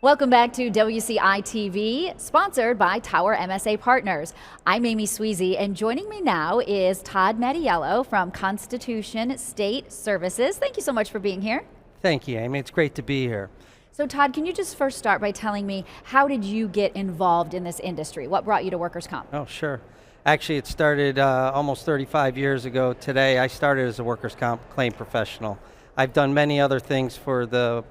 Welcome back to WCI-TV, sponsored by Tower MSA Partners. I'm Amy Sweezy, and joining me now is Todd Mattiello from Constitution State Services. Thank you so much for being here. Thank you, Amy. It's great to be here. So Todd, can you just first start by telling me, how did you get involved in this industry? What brought you to workers' comp? Oh, sure. Actually, it started almost 35 years ago today. I started as a workers' comp claim professional. I've done many other things for the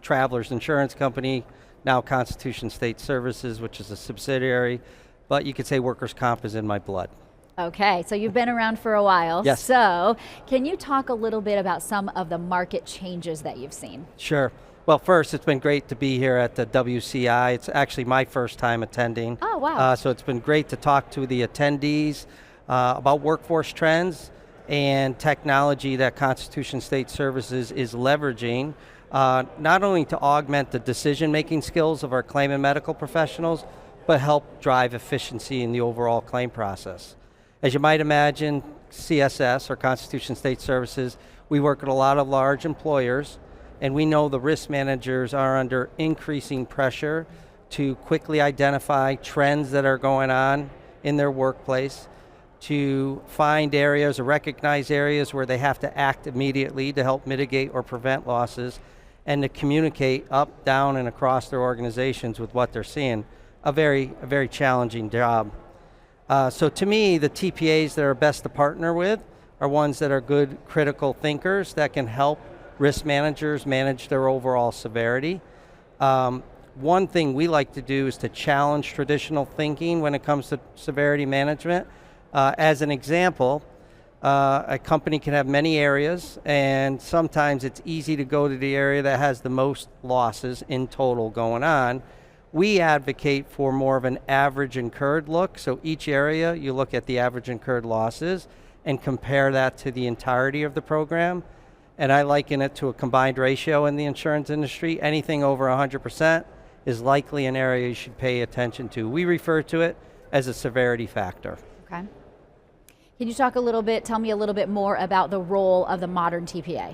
Travelers Insurance Company, now Constitution State Services, which is a subsidiary, but you could say workers' comp is in my blood. Okay, so you've been around for a while. Yes. So can you talk a little bit about some of the market changes that you've seen? Sure. Well, first, it's been great to be here at the WCI. It's actually my first time attending. Oh, wow. So it's been great to talk to the attendees about workforce trends and technology that Constitution State Services is leveraging, not only to augment the decision-making skills of our claim and medical professionals, but help drive efficiency in the overall claim process. As you might imagine, CSS, or Constitution State Services, we work with a lot of large employers, and we know the risk managers are under increasing pressure to quickly identify trends that are going on in their workplace, to find areas or recognize areas where they have to act immediately to help mitigate or prevent losses, and to communicate up, down, and across their organizations with what they're seeing. A very challenging job. So to me, the TPAs that are best to partner with are ones that are good critical thinkers that can help risk managers manage their overall severity. One thing we like to do is to challenge traditional thinking when it comes to severity management. As an example, a company can have many areas, and sometimes it's easy to go to the area that has the most losses in total going on. We advocate for more of an average incurred look, so each area you look at the average incurred losses and compare that to the entirety of the program. And I liken it to a combined ratio in the insurance industry. Anything over 100% is likely an area you should pay attention to. We refer to it as a severity factor. Okay. Can you talk a little bit, tell me a little bit more about the role of the modern TPA?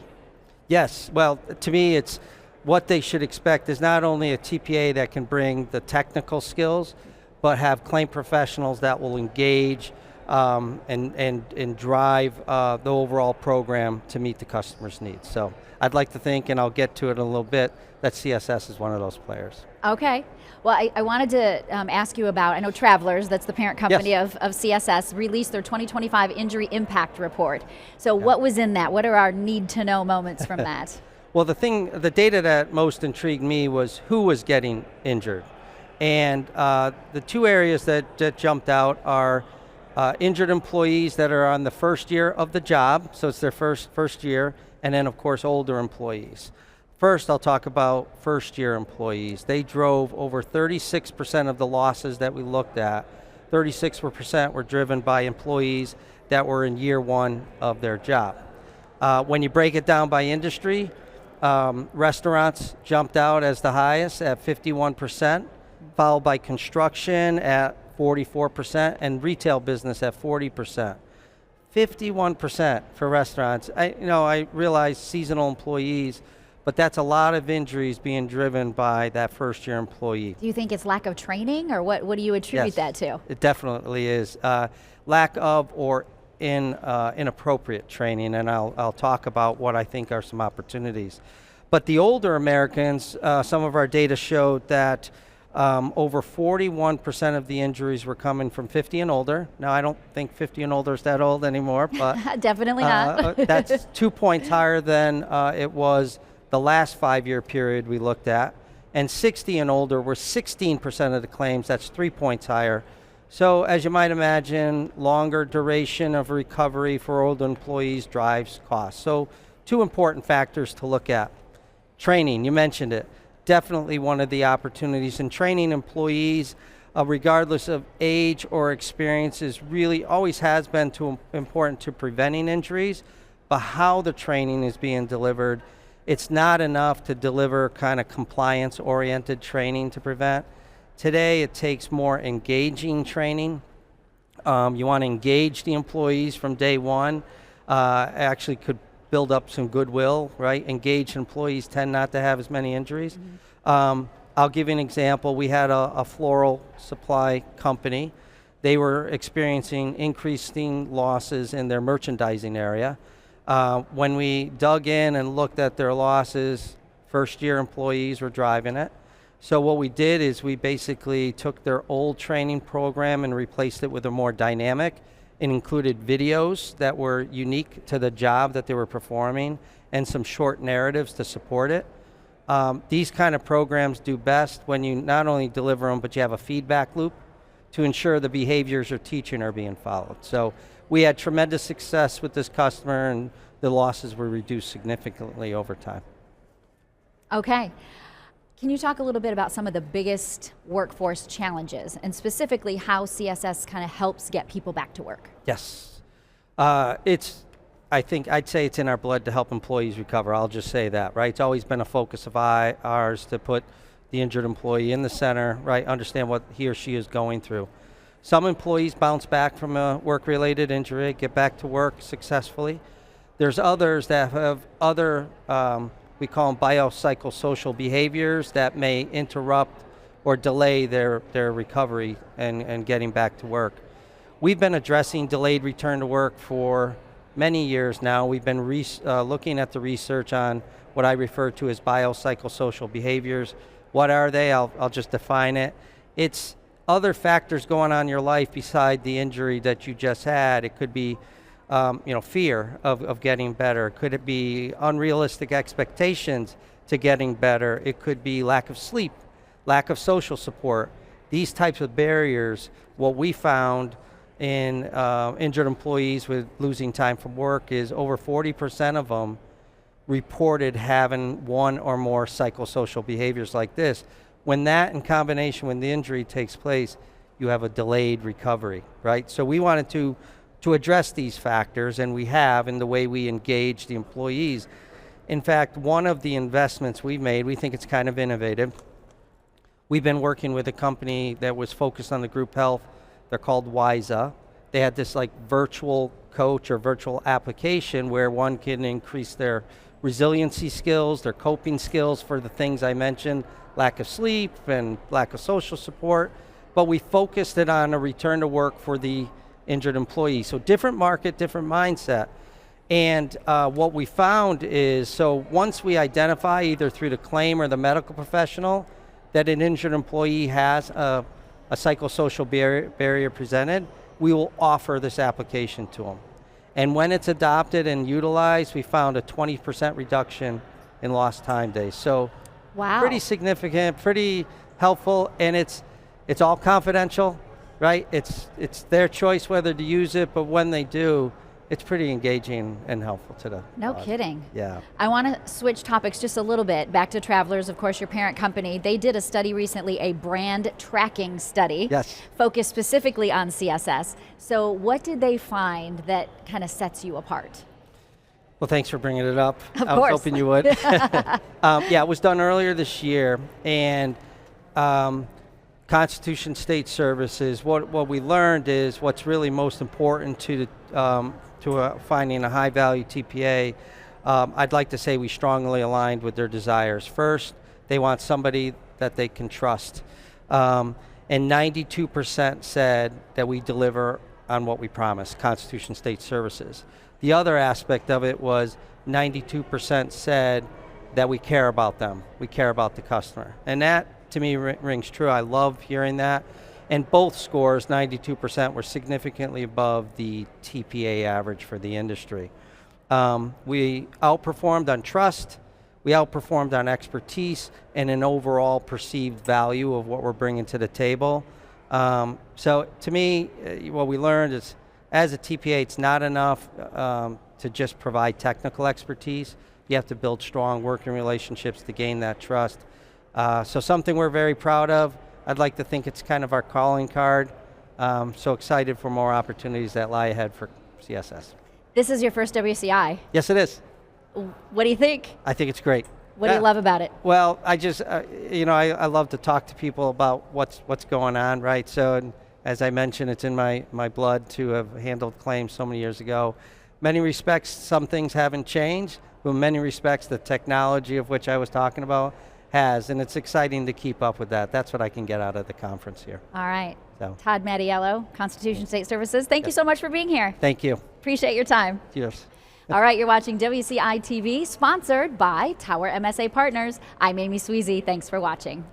Yes, well, to me, it's what they should expect is not only a TPA that can bring the technical skills, but have claim professionals that will engage and drive the overall program to meet the customer's needs. So I'd like to think, and I'll get to it in a little bit, that CSS is one of those players. Okay. Well, I wanted to ask you about, I know Travelers, that's the parent company Yes. of CSS, released their 2025 Injury Impact Report. So what was in that? What are our need-to-know moments from that? Well, the data that most intrigued me was who was getting injured. And the two areas that jumped out are injured employees that are on the first year of the job, so it's their first year, and then of course older employees. First, I'll talk about first-year employees. They drove over 36% of the losses that we looked at. 36% were driven by employees that were in year one of their job. When you break it down by industry, restaurants jumped out as the highest at 51%, followed by construction at 44%, and retail business at 40%. 51% for restaurants. I realize seasonal employees, but that's a lot of injuries being driven by that first-year employee. Do you think it's lack of training, or what do you attribute that to? It definitely is. Lack of or inappropriate training, and I'll talk about what I think are some opportunities. But the older Americans, some of our data showed that over 41% of the injuries were coming from 50 and older. Now, I don't think 50 and older is that old anymore, but definitely not. that's 2 points higher than it was the last 5-year period we looked at. And 60 and older were 16% of the claims. That's 3 points higher. So as you might imagine, longer duration of recovery for older employees drives costs. So two important factors to look at. Training, you mentioned it. Definitely one of the opportunities in training employees, regardless of age or experiences, really always has been important to preventing injuries, but how the training is being delivered, it's not enough to deliver kind of compliance-oriented training to prevent. Today, it takes more engaging training. You want to engage the employees from day one. Actually could build up some goodwill, right? Engaged employees tend not to have as many injuries. I'll give you an example. We had a floral supply company. They were experiencing increasing losses in their merchandising area. When we dug in and looked at their losses, first-year employees were driving it. So what we did is we basically took their old training program and replaced it with a more dynamic. It included videos that were unique to the job that they were performing and some short narratives to support it. These kind of programs do best when you not only deliver them, but you have a feedback loop to ensure the behaviors you're teaching are being followed. So we had tremendous success with this customer, and the losses were reduced significantly over time. Okay. Can you talk a little bit about some of the biggest workforce challenges, and specifically how CSS kind of helps get people back to work? Yes. I'd say it's in our blood to help employees recover. I'll just say that, right? It's always been a focus of ours to put the injured employee in the center, right? Understand what he or she is going through. Some employees bounce back from a work-related injury, get back to work successfully. There's others that have other, we call them biopsychosocial behaviors that may interrupt or delay their recovery and getting back to work. We've been addressing delayed return to work for many years now. We've been looking at the research on what I refer to as biopsychosocial behaviors. What are they? I'll just define it. It's other factors going on in your life beside the injury that you just had. It could be fear of getting better. Could it be unrealistic expectations to getting better? It could be lack of sleep, lack of social support. These types of barriers, what we found in injured employees with losing time from work is over 40% of them reported having one or more psychosocial behaviors like this. When that in combination when the injury takes place, you have a delayed recovery, right? So we wanted to address these factors, and we have in the way we engage the employees. In fact, one of the investments we've made, we think it's kind of innovative. We've been working with a company that was focused on the group health. They're called WISA. They had this like virtual coach or virtual application where one can increase their resiliency skills, their coping skills for the things I mentioned, lack of sleep and lack of social support, but we focused it on a return to work for the injured employee. So different market, different mindset. And what we found is, so once we identify either through the claim or the medical professional that an injured employee has a psychosocial barrier presented, we will offer this application to them. And when it's adopted and utilized, we found a 20% reduction in lost time days. So wow. Pretty significant, pretty helpful, and it's all confidential, right? It's their choice whether to use it, but when they do, it's pretty engaging and helpful to the No kidding. Yeah. I want to switch topics just a little bit. Back to Travelers, of course, your parent company. They did a study recently, a brand tracking study. Yes. Focused specifically on CSS. So what did they find that kind of sets you apart? Well, thanks for bringing it up. Of I course. was hoping you would. Yeah, it was done earlier this year, and Constitution State Services, what we learned is what's really most important to finding a high-value TPA. I'd like to say we strongly aligned with their desires. First, they want somebody that they can trust. And 92% said that we deliver on what we promised, Constitution State Services. The other aspect of it was 92% said that we care about them. We care about the customer. And that, to me, rings true. I love hearing that. And both scores, 92%, were significantly above the TPA average for the industry. We outperformed on trust, we outperformed on expertise, and an overall perceived value of what we're bringing to the table. So to me, what we learned is, as a TPA, it's not enough to just provide technical expertise. You have to build strong working relationships to gain that trust. So something we're very proud of. I'd like to think it's kind of our calling card. So excited for more opportunities that lie ahead for CSS. This is your first WCI. Yes, it is. What do you think? I think it's great. What do you love about it? Well, I just, I love to talk to people about what's going on, right? So, as I mentioned, it's in my blood to have handled claims so many years ago. Many respects, some things haven't changed, but in many respects, the technology of which I was talking about has, and it's exciting to keep up with that. That's what I can get out of the conference here. All right. So. Todd Mattiello, Constitution State Services, thank you so much for being here. Thank you. Appreciate your time. Cheers. All right, you're watching WCI-TV, sponsored by Tower MSA Partners. I'm Amy Sweezy. Thanks for watching.